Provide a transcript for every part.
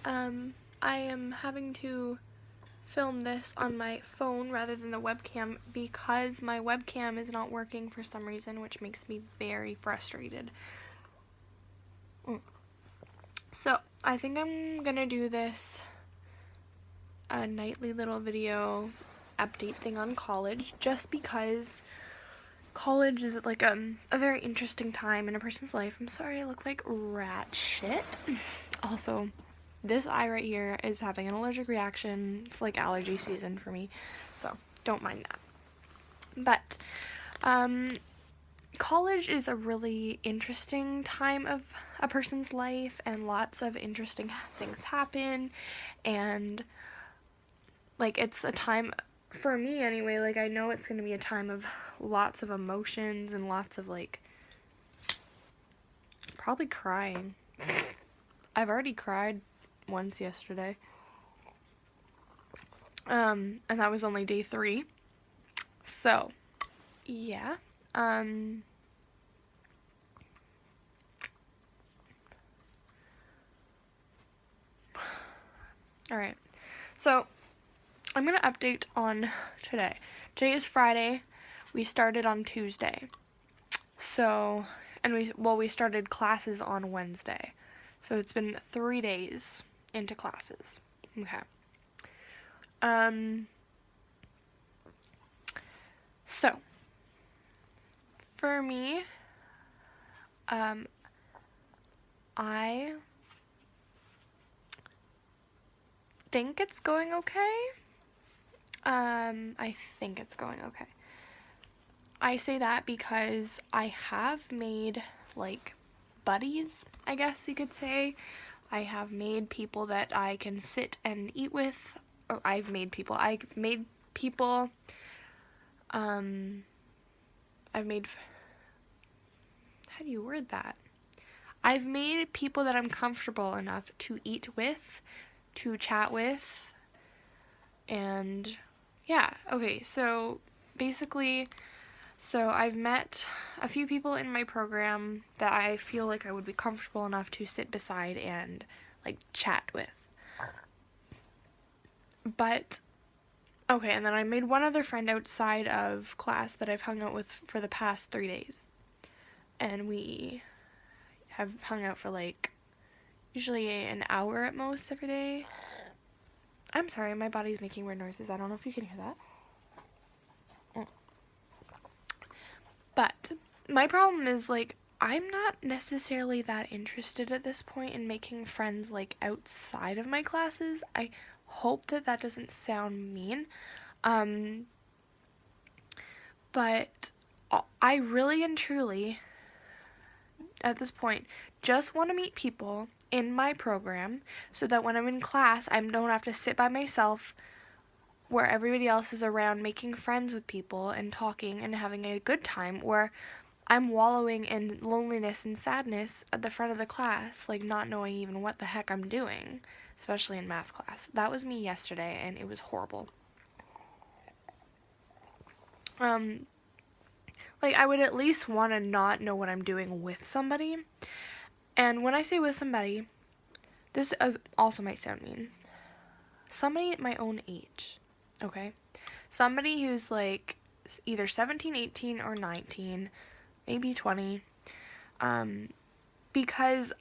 I am having to film this on my phone rather than the webcam because my webcam is not working for some reason, which makes me very frustrated. So, I think I'm gonna do this a nightly little video update thing on college just because college is like a very interesting time in a person's life. I'm sorry I look like rat shit. Also, this eye right here is having an allergic reaction. It's like allergy season for me, so don't mind that. But college is a really interesting time of a person's life, and lots of interesting things happen, and like it's a time, for me anyway, like I know it's going to be a time of lots of emotions and lots of like probably crying. I've already cried once yesterday. And that was only day 3. So, yeah. Alright. So, I'm going to update on today. Today is Friday. We started on Tuesday. So, and we started classes on Wednesday. So it's been 3 days into classes. Okay. So, for me, I think it's going okay. I think it's going okay. I say that because I have made, like, buddies, I guess you could say. I have made people that I can sit and eat with. Or I've made people, how do you word that? I've made people that I'm comfortable enough to eat with, to chat with, and yeah, okay, so basically, I've met a few people in my program that I feel like I would be comfortable enough to sit beside and, like, chat with. But, okay, and then I made one other friend outside of class that I've hung out with for the past 3 days. And we have hung out for, like, usually an hour at most every day. I'm sorry, my body's making weird noises. I don't know if you can hear that. But my problem is, like, I'm not necessarily that interested at this point in making friends, like, outside of my classes. I hope that that doesn't sound mean. But I really and truly, at this point, just want to meet people in my program so that when I'm in class, I don't have to sit by myself where everybody else is around making friends with people and talking and having a good time, where I'm wallowing in loneliness and sadness at the front of the class, like not knowing even what the heck I'm doing, especially in math class. That was me yesterday, and it was horrible. Like, I would at least want to not know what I'm doing with somebody. And when I say with somebody, this also might sound mean. Somebody at my own age, okay? Somebody who's, like, either 17, 18, or 19, maybe 20. Because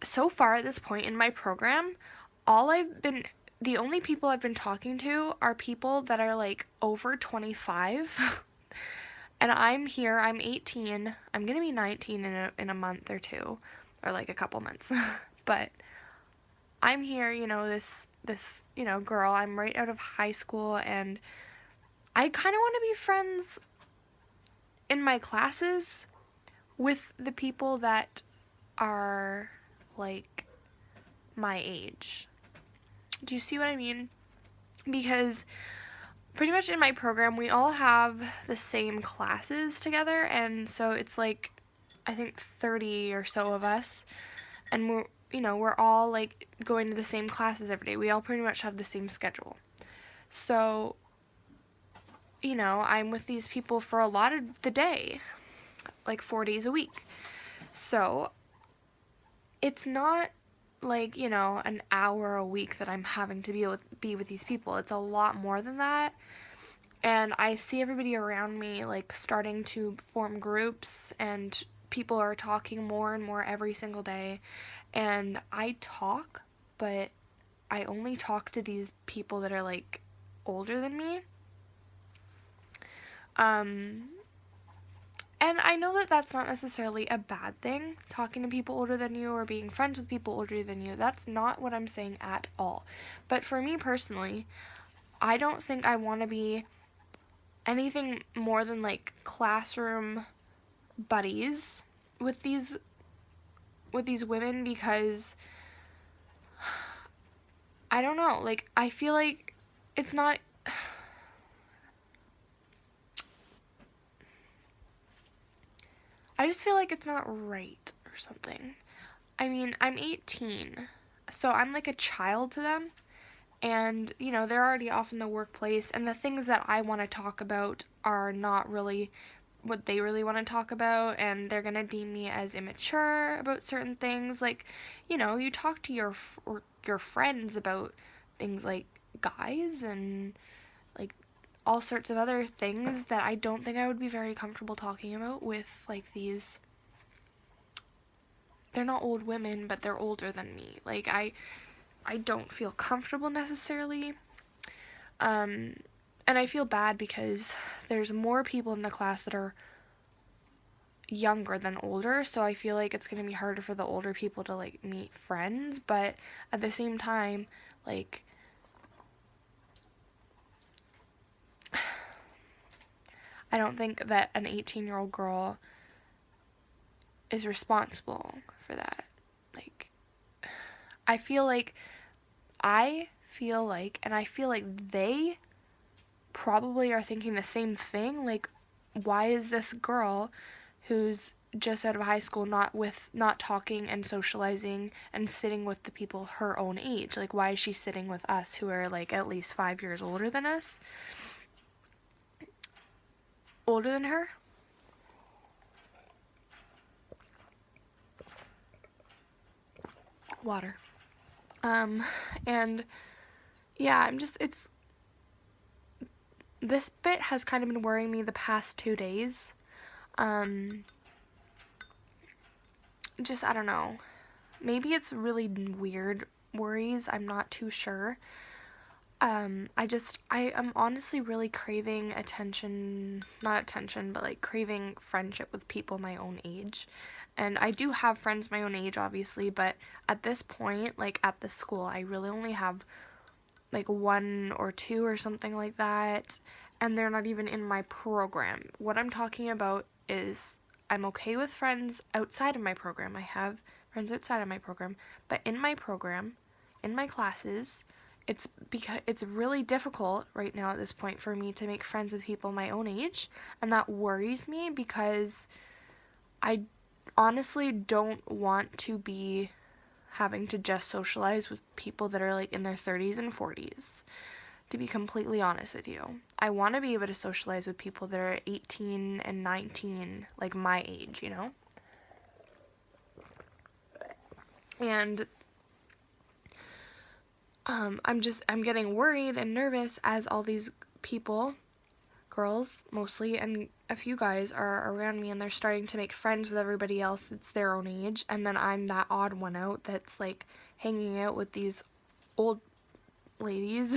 so far at this point in my program, the only people I've been talking to are people that are, like, over 25. And I'm 18. I'm gonna be 19 in a month or two, or like a couple months. But I'm here, this girl. I'm right out of high school, and I kind of want to be friends in my classes with the people that are, like, my age. Do you see what I mean? Because pretty much in my program, we all have the same classes together, and so it's like, I think 30 or so of us, and we're all, like, going to the same classes every day. We all pretty much have the same schedule. So, I'm with these people for a lot of the day, like 4 days a week. So, it's not like, an hour a week that I'm having to be with these people. It's a lot more than that. And I see everybody around me like starting to form groups, and people are talking more and more every single day. And I talk, but I only talk to these people that are like older than me. Um, and I know that that's not necessarily a bad thing, talking to people older than you or being friends with people older than you. That's not what I'm saying at all. But for me personally, I don't think I want to be anything more than like classroom buddies with these women, because I don't know, like I feel like it's not I just feel like it's not right or something. I mean, I'm 18, so I'm like a child to them, and they're already off in the workplace, and the things that I want to talk about are not really what they really want to talk about, and they're going to deem me as immature about certain things. Like, you talk to your friends about things like guys and like all sorts of other things that I don't think I would be very comfortable talking about with like these, they're not old women, but they're older than me. Like I don't feel comfortable necessarily. Um and I feel bad because there's more people in the class that are younger than older, so I feel like it's going to be harder for the older people to like meet friends, but at the same time, like I don't think that an 18-year-old girl is responsible for that. Like I feel like and I feel like they probably are thinking the same thing. Like, why is this girl who's just out of high school not talking and socializing and sitting with the people her own age? Like, why is she sitting with us who are like at least 5 years older than us? Older than her? Water. Um, and yeah, it's this bit has kind of been worrying me the past 2 days. Um, just, I don't know. Maybe it's really weird worries. I'm not too sure. I am honestly really craving attention, not attention, but like craving friendship with people my own age. And I do have friends my own age, obviously, but at this point, like at the school, I really only have like one or two or something like that, and they're not even in my program. What I'm talking about is I'm okay with friends outside of my program. I have friends outside of my program, but in my program, in my classes, it's really difficult right now at this point for me to make friends with people my own age, and that worries me because I honestly don't want to be having to just socialize with people that are like in their 30s and 40s, to be completely honest with you. I want to be able to socialize with people that are 18 and 19, like my age. And I'm getting worried and nervous as all these people, girls mostly, and a few guys are around me, and they're starting to make friends with everybody else that's their own age, and then I'm that odd one out that's like hanging out with these old ladies.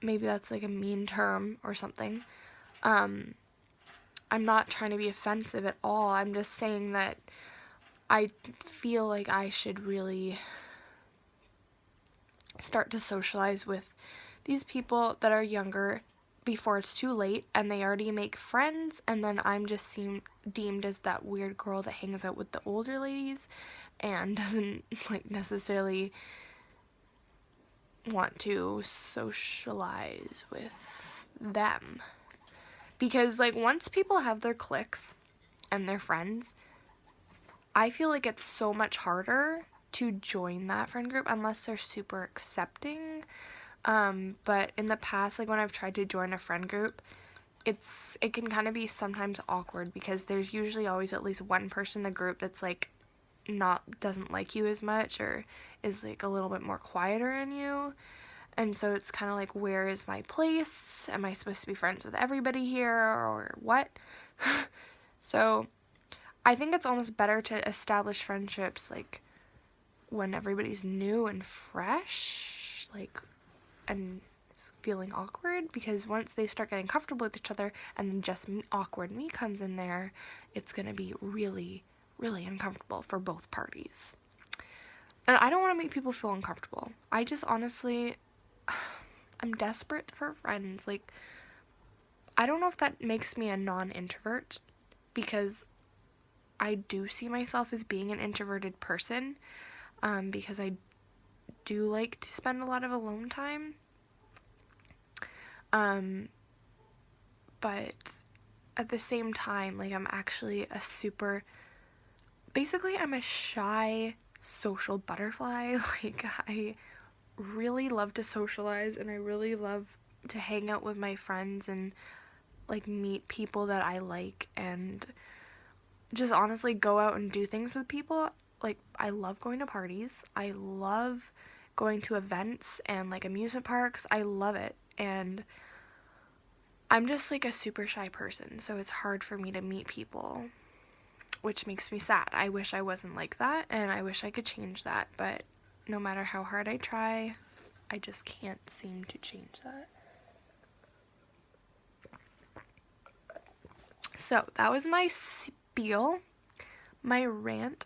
Maybe that's like a mean term or something. Um, I'm not trying to be offensive at all. I'm just saying that I feel like I should really start to socialize with these people that are younger before it's too late and they already make friends, and then I'm just deemed as that weird girl that hangs out with the older ladies and doesn't like necessarily want to socialize with them. Because like once people have their cliques and their friends, I feel like it's so much harder to join that friend group unless they're super accepting. But in the past, like when I've tried to join a friend group, it can kind of be sometimes awkward because there's usually always at least one person in the group that's like doesn't like you as much, or is like a little bit more quieter in you. And so it's kind of like, where is my place? Am I supposed to be friends with everybody here, or what? So I think it's almost better to establish friendships like when everybody's new and fresh, like, and feeling awkward, because once they start getting comfortable with each other and then just awkward me comes in there, it's gonna be really, really uncomfortable for both parties. And I don't want to make people feel uncomfortable. I just honestly, I'm desperate for friends. Like, I don't know if that makes me a non-introvert, because I do see myself as being an introverted person, because I do like to spend a lot of alone time. But at the same time, like, I'm actually basically I'm a shy social butterfly. Like, I really love to socialize, and I really love to hang out with my friends and like meet people that I like, and just honestly go out and do things with people. Like, I love going to parties. I love going to events and like amusement parks. I love it. And I'm just like a super shy person, so it's hard for me to meet people, which makes me sad. I wish I wasn't like that, and I wish I could change that, but no matter how hard I try, I just can't seem to change that. So that was my spiel, my rant.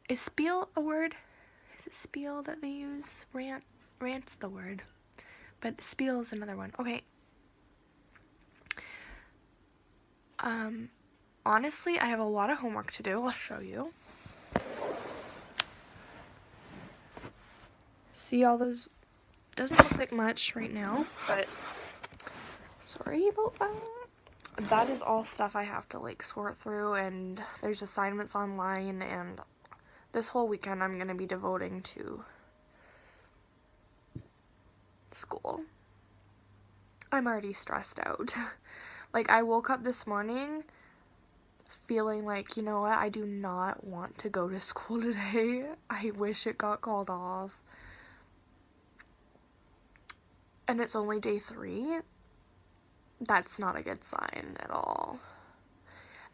Is spiel a word? Is it spiel that they use? Rant's the word, but spiel is another one. Okay. Honestly, I have a lot of homework to do. I'll show you. See all those? Doesn't look like much right now, but sorry about that. That is all stuff I have to like sort through, and there's assignments online, and this whole weekend I'm gonna be devoting to school. I'm already stressed out. Like, I woke up this morning feeling like, you know what, I do not want to go to school today. I wish it got called off. And it's only day 3. That's not a good sign at all.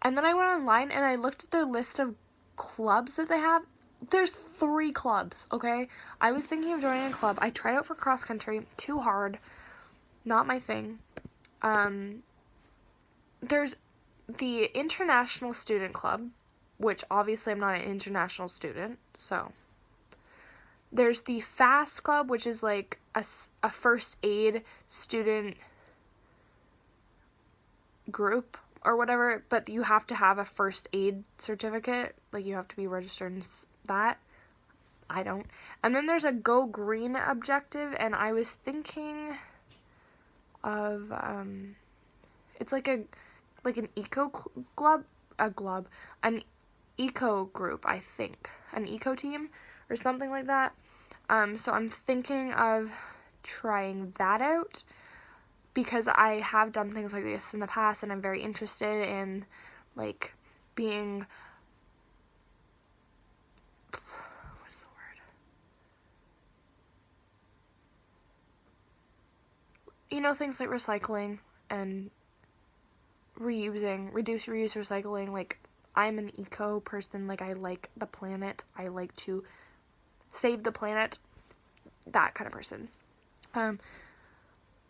And then I went online and I looked at their list of clubs that they have. There's 3 clubs, okay? I was thinking of joining a club. I tried out for cross country. Too hard. Not my thing. There's the International Student Club, which obviously I'm not an international student, so. There's the FAST Club, which is like a first aid student group or whatever, but you have to have a first aid certificate. Like, you have to be registered in that. I don't. And then there's a Go Green objective, and I was thinking of, it's like an eco an eco group, I think. An eco team or something like that. So I'm thinking of trying that out, because I have done things like this in the past, and I'm very interested in, like, being, what's the word? You know, things like recycling and reusing, reduce, reuse, recycling. Like, I'm an eco person. Like, I like the planet. I like to save the planet. That kind of person.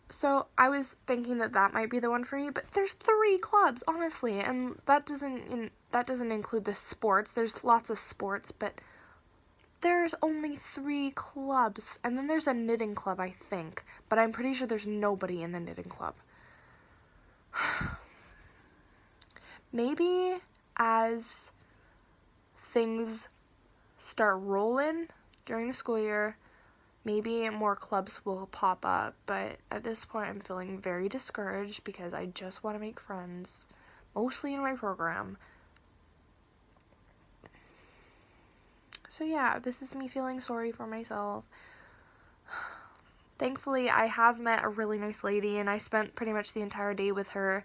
So I was thinking that might be the one for me, but there's 3 clubs, honestly, and that doesn't include the sports. There's lots of sports, but there's only 3 clubs. And then there's a knitting club, I think, but I'm pretty sure there's nobody in the knitting club. Maybe as things start rolling during the school year, maybe more clubs will pop up, but at this point I'm feeling very discouraged, because I just want to make friends, mostly in my program. So yeah, this is me feeling sorry for myself. Thankfully, I have met a really nice lady, and I spent pretty much the entire day with her.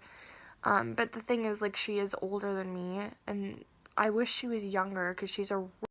But the thing is, like, she is older than me, and I wish she was younger because she's a